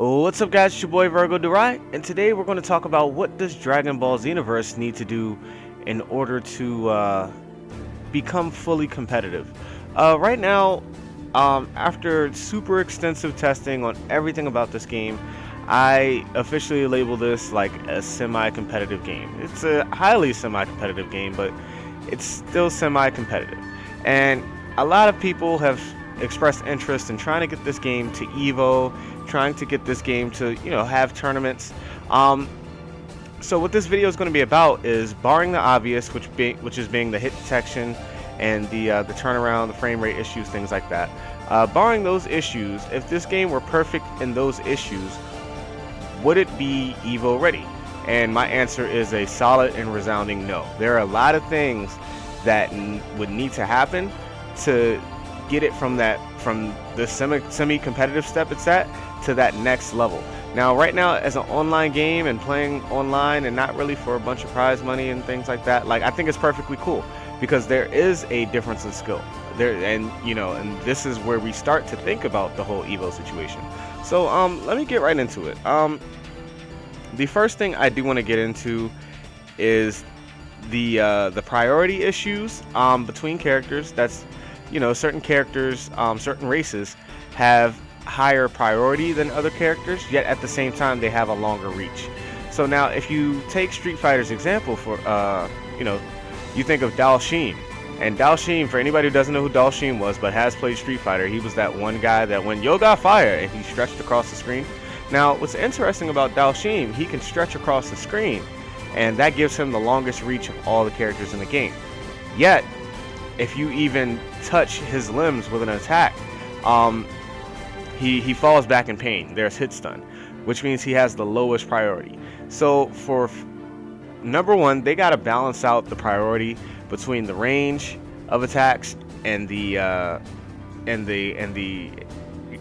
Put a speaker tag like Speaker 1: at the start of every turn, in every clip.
Speaker 1: What's up guys, it's your boy Virgo Durai, and today we're going to talk about what does Dragon Ball Xenoverse need to do in order to become fully competitive. Right now, after super extensive testing on everything about this game, I officially label this like a semi-competitive game. It's a highly semi-competitive game, but it's still semi-competitive. And a lot of people have expressed interest in trying to get this game to Evo, trying to get this game to, have tournaments. So what this video is going to be about is, barring the obvious, which is being the hit detection and the turnaround, the frame rate issues, things like that. Barring those issues, if this game were perfect in those issues, would it be Evo ready? And my answer is a solid and resounding no. There are a lot of things that would need to happen to get it from the semi-competitive step it's at to that next level. Now, right now, as an online game and playing online and not really for a bunch of prize money and things like that, like, I think it's perfectly cool because there is a difference in skill there, and this is where we start to think about the whole Evo situation. So let me get right into it. The first thing I do want to get into is the priority issues between characters. That's, certain characters, certain races have higher priority than other characters, yet at the same time they have a longer reach. So now if you take Street Fighter's example for you think of Dalshin. And Dalshin, for anybody who doesn't know who Dalshin was but has played Street Fighter, he was that one guy that when Yo got fire and he stretched across the screen. Now what's interesting about Dalshin, he can stretch across the screen, and that gives him the longest reach of all the characters in the game. Yet if you even touch his limbs with an attack, he falls back in pain. There's hit stun, which means he has the lowest priority. So for number one, they got to balance out the priority between the range of attacks and the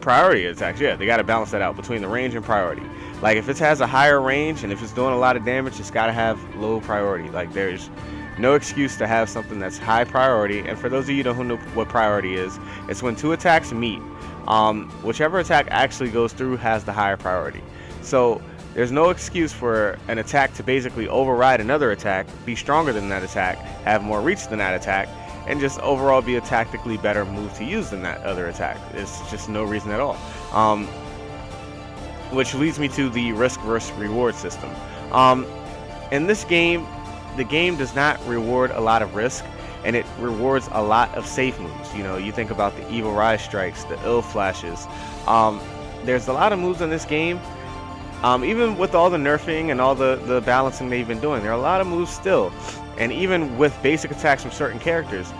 Speaker 1: priority attacks. Yeah, they got to balance that out between the range and priority. Like, if it has a higher range and if it's doing a lot of damage, it's got to have low priority. Like, there's no excuse to have something that's high priority. And for those of you who know what priority is, it's when two attacks meet. Whichever attack actually goes through has the higher priority. So there's no excuse for an attack to basically override another attack, be stronger than that attack, have more reach than that attack, and just overall be a tactically better move to use than that other attack. It's just no reason at all. Which leads me to the risk versus reward system. In this game, the game does not reward a lot of risk, and it rewards a lot of safe moves. You think about the Evil Rise strikes, the ill flashes. There's a lot of moves in this game. Even with all the nerfing and all the balancing they've been doing, there are a lot of moves still. And even with basic attacks from certain characters,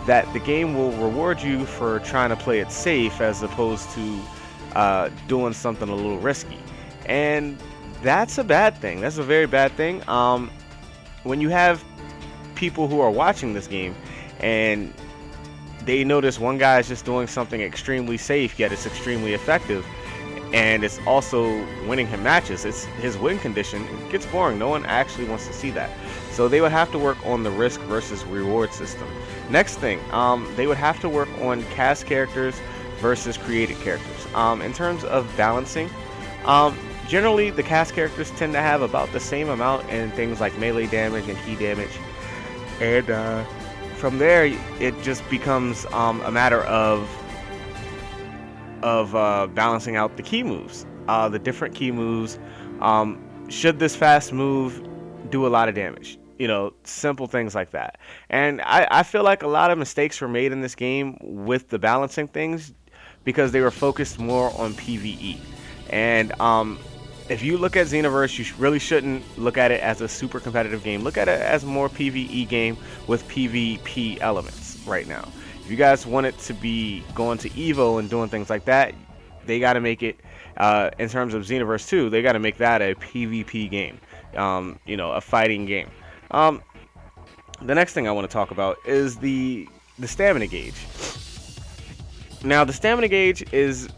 Speaker 1: that the game will reward you for trying to play it safe as opposed to doing something a little risky. And that's a bad thing. That's a very bad thing. When you have people who are watching this game and they notice one guy is just doing something extremely safe, yet it's extremely effective, and it's also winning him matches, it's his win condition, it gets boring. No one actually wants to see that. So they would have to work on the risk versus reward system. Next thing, they would have to work on cast characters versus created characters. In terms of balancing, generally the cast characters tend to have about the same amount in things like melee damage and key damage, and from there it just becomes a matter of balancing out the key moves, the different key moves. Should this fast move do a lot of damage? Simple things like that. And I feel like a lot of mistakes were made in this game with the balancing things because they were focused more on PvE. And if you look at Xenoverse, you really shouldn't look at it as a super competitive game. Look at it as a more PvE game with PvP elements right now. If you guys want it to be going to Evo and doing things like that, they got to make it, in terms of Xenoverse 2, they got to make that a PvP game, a fighting game. The next thing I want to talk about is the stamina gauge. Now, the stamina gauge is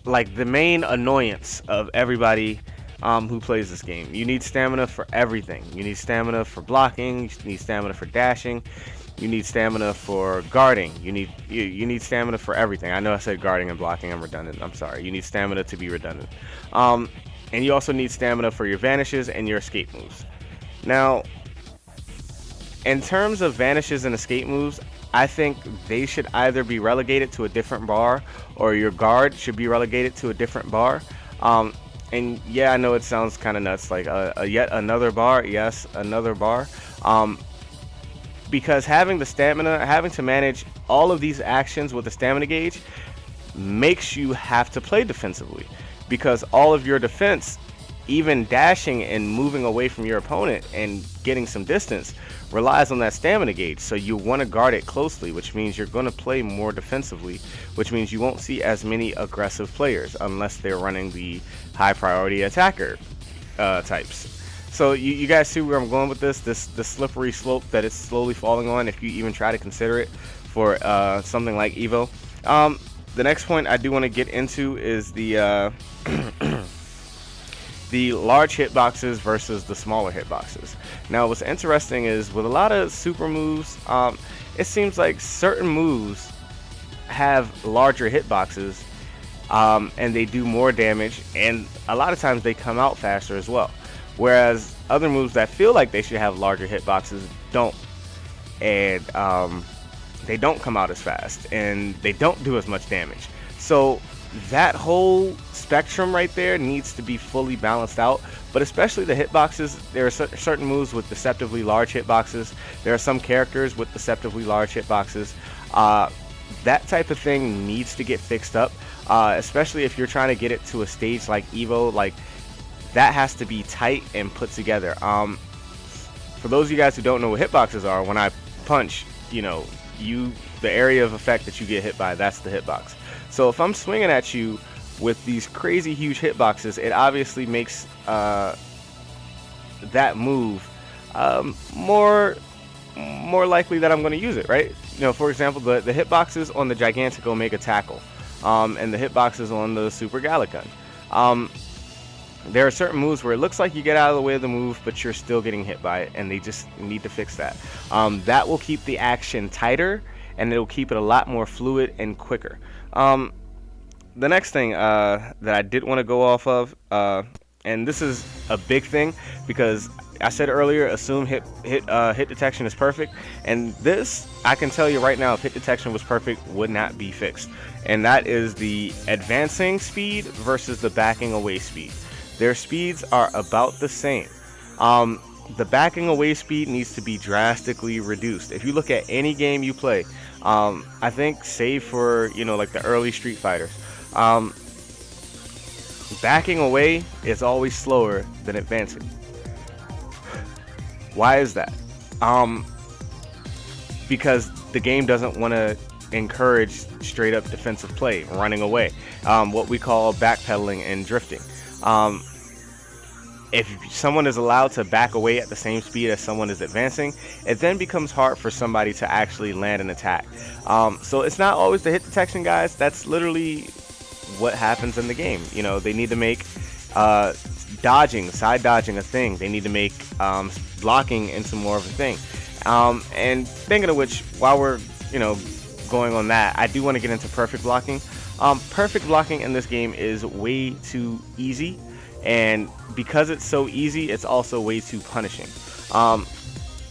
Speaker 1: like the main annoyance of everybody who plays this game. You need stamina for everything. You need stamina for blocking, you need stamina for dashing, You need stamina for guarding. You need stamina for everything. I know I said guarding and blocking. I'm redundant. I'm sorry. You need stamina to be redundant. Um, and you also need stamina for your vanishes and your escape moves. Now, in terms of vanishes and escape moves, I think they should either be relegated to a different bar, or your guard should be relegated to a different bar. Um, and yeah, I know it sounds kind of nuts, like a yet another bar. Yes, another bar. Um, because having the stamina, having to manage all of these actions with the stamina gauge, makes you have to play defensively, because all of your defense, even dashing and moving away from your opponent and getting some distance, relies on that stamina gauge. So you want to guard it closely, which means you're going to play more defensively, which means you won't see as many aggressive players unless they're running the high priority attacker types. So you guys see where I'm going with this slippery slope that it's slowly falling on, if you even try to consider it for something like Evo. The next point I do want to get into is the the large hitboxes versus the smaller hitboxes. Now, what's interesting is with a lot of super moves, it seems like certain moves have larger hitboxes, and they do more damage, and a lot of times they come out faster as well. Whereas other moves that feel like they should have larger hitboxes don't, and they don't come out as fast, and they don't do as much damage. So that whole spectrum right there needs to be fully balanced out. But especially the hitboxes, there are certain moves with deceptively large hitboxes. There are some characters with deceptively large hitboxes. That type of thing needs to get fixed up, especially if you're trying to get it to a stage like Evo. Like, that has to be tight and put together. For those of you guys who don't know what hitboxes are, when I punch, the area of effect that you get hit by, that's the hitbox. So if I'm swinging at you with these crazy huge hitboxes, it obviously makes that move more likely that I'm going to use it, right? For example, the hitboxes on the gigantic Omega tackle, and the hitboxes on the Super Gallic gun. There are certain moves where it looks like you get out of the way of the move, but you're still getting hit by it, and they just need to fix that. That will keep the action tighter, and it'll keep it a lot more fluid and quicker. The next thing that I did want to go off of, and this is a big thing, because I said earlier, assume hit detection is perfect, and this, I can tell you right now, if hit detection was perfect, would not be fixed. And that is the advancing speed versus the backing away speed. Their speeds are about the same. The backing away speed needs to be drastically reduced. If you look at any game you play, I think save for like the early Street Fighters, backing away is always slower than advancing. Why is that? Because the game doesn't want to encourage straight up defensive play, running away, what we call backpedaling and drifting. If someone is allowed to back away at the same speed as someone is advancing, it then becomes hard for somebody to actually land an attack. So it's not always the hit detection, guys. That's literally what happens in the game. They need to make side dodging a thing. They need to make blocking into more of a thing. And thinking of which, while we're going on that, I do want to get into perfect blocking. Perfect blocking in this game is way too easy. And because it's so easy, it's also way too punishing.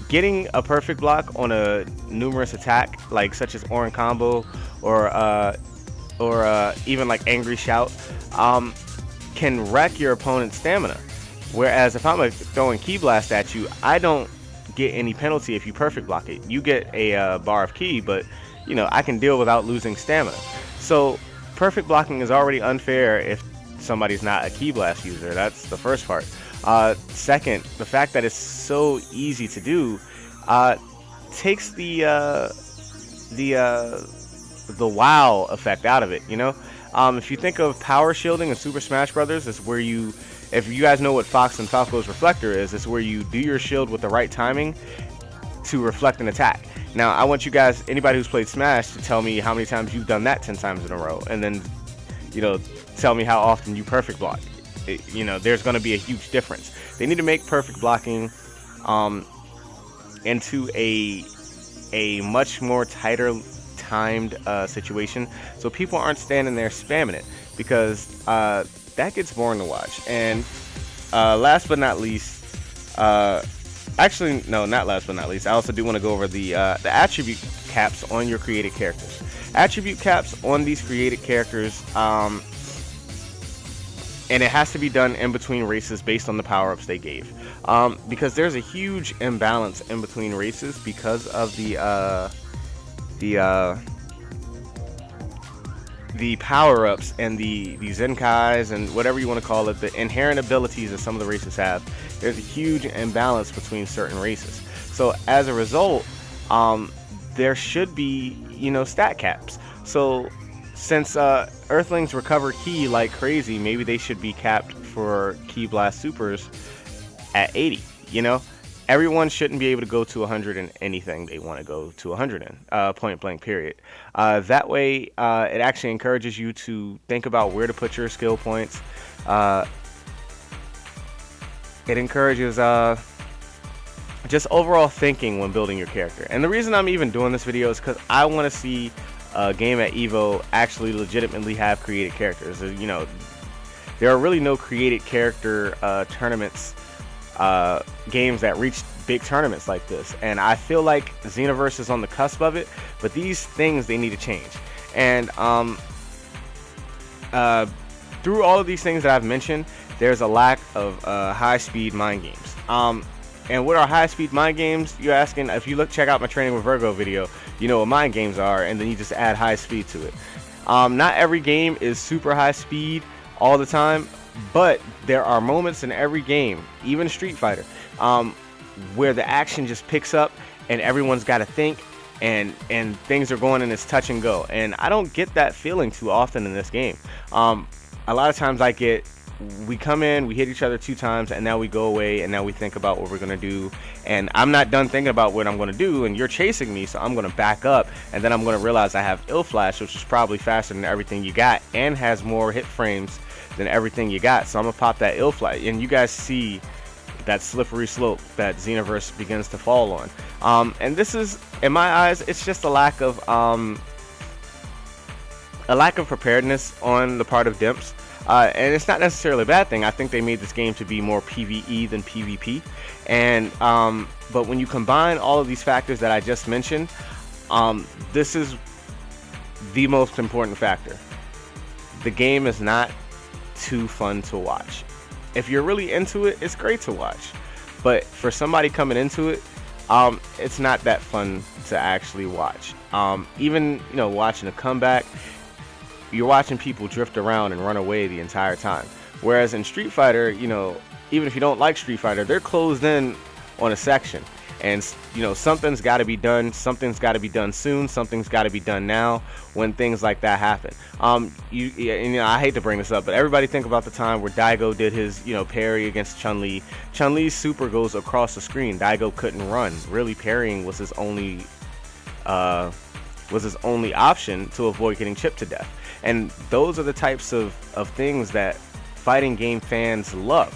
Speaker 1: Getting a perfect block on a numerous attack, like such as Orin Combo or even like Angry Shout, can wreck your opponent's stamina. Whereas if I'm throwing Ki Blast at you, I don't get any penalty if you perfect block it. You get a bar of Ki, but I can deal without losing stamina. So perfect blocking is already unfair if somebody's not a Ki Blast user. That's the first part. Second, the fact that it's so easy to do takes the wow effect out of it. If you think of power shielding in Super Smash Brothers, it's where if you guys know what Fox and Falco's reflector is, it's where you do your shield with the right timing to reflect an attack. Now, I want you guys, anybody who's played Smash, to tell me how many times you've done that 10 times in a row, and then tell me how often you perfect block. There's going to be a huge difference. They need to make perfect blocking into a a much more tighter timed situation, so people aren't standing there spamming it, because that gets boring to watch. And last but not least, actually no, not last but not least, I also do want to go over the attribute caps on your created characters. Attribute caps on these created characters, and it has to be done in between races based on the power-ups they gave, because there's a huge imbalance in between races because of the power-ups and the Zenkais and whatever you want to call it, the inherent abilities that some of the races have. There's a huge imbalance between certain races. So as a result, there should be, stat caps. So since Earthlings recover Ki like crazy, maybe they should be capped for Ki Blast Supers at 80, Everyone shouldn't be able to go to 100 in anything they want to go to 100 in, point blank period. That way, it actually encourages you to think about where to put your skill points. It encourages just overall thinking when building your character. And the reason I'm even doing this video is because I want to see a game at Evo actually legitimately have created characters. There are really no created character tournaments, games that reach big tournaments like this, and I feel like Xenoverse is on the cusp of it, but these things, they need to change. And through all of these things that I've mentioned, there's a lack of high-speed mind games. And what are high-speed mind games? You're asking. If you check out my Training with Virgo video, you know what mind games are, and then you just add high speed to it. Not every game is super high speed all the time, but there are moments in every game, even Street Fighter, where the action just picks up and everyone's got to think, and things are going in this touch and go. And I don't get that feeling too often in this game. A lot of times we come in, we hit each other 2 times, and now we go away, and now we think about what we're going to do. And I'm not done thinking about what I'm going to do, and you're chasing me, so I'm going to back up, and then I'm going to realize I have Ill Flash, which is probably faster than everything you got, and has more hit frames than everything you got. So I'm going to pop that Ill Flash, and you guys see that slippery slope that Xenoverse begins to fall on. And this is, in my eyes, it's just a lack of preparedness on the part of Dimps. And it's not necessarily a bad thing. I think they made this game to be more PvE than PvP. And but when you combine all of these factors that I just mentioned, this is the most important factor. The game is not too fun to watch. If you're really into it, it's great to watch. But for somebody coming into it, it's not that fun to actually watch. Even watching a comeback, you're watching people drift around and run away the entire time. Whereas in Street Fighter, even if you don't like Street Fighter, they're closed in on a section. And, something's got to be done. Something's got to be done soon. Something's got to be done now when things like that happen. I hate to bring this up, but everybody think about the time where Daigo did his, parry against Chun-Li. Chun-Li's super goes across the screen. Daigo couldn't run. Really, parrying was his only option to avoid getting chipped to death. And those are the types of things that fighting game fans love.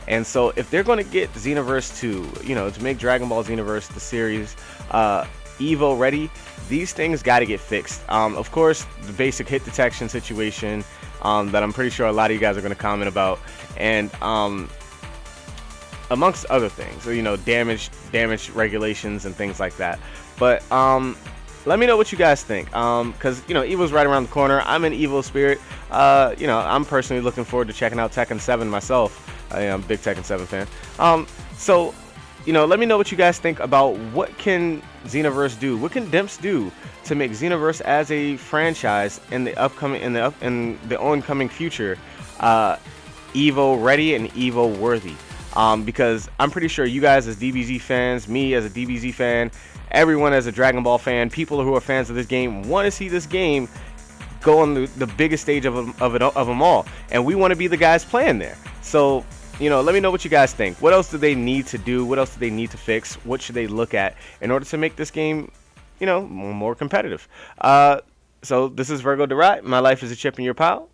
Speaker 1: And so if they're going to get Xenoverse 2, to make Dragon Ball Xenoverse the series Evo ready, these things got to get fixed. Of course, the basic hit detection situation that I'm pretty sure a lot of you guys are going to comment about, and amongst other things, damage regulations and things like that. But let me know what you guys think, because Evo's right around the corner. I'm in Evo spirit. I'm personally looking forward to checking out Tekken 7 myself. I'm a big Tekken 7 fan. So let me know what you guys think about what can Xenoverse do, what can Dimps do to make Xenoverse as a franchise in the oncoming future Evo ready and Evo worthy. Because I'm pretty sure you guys as DBZ fans, me as a DBZ fan, everyone as a Dragon Ball fan, people who are fans of this game want to see this game go on the biggest stage of them all, and we want to be the guys playing there. So let me know what you guys think. What else do they need to do? What else do they need to fix? What should they look at in order to make this game more competitive? So this is Virgo Durai. My life is a chip in your pile.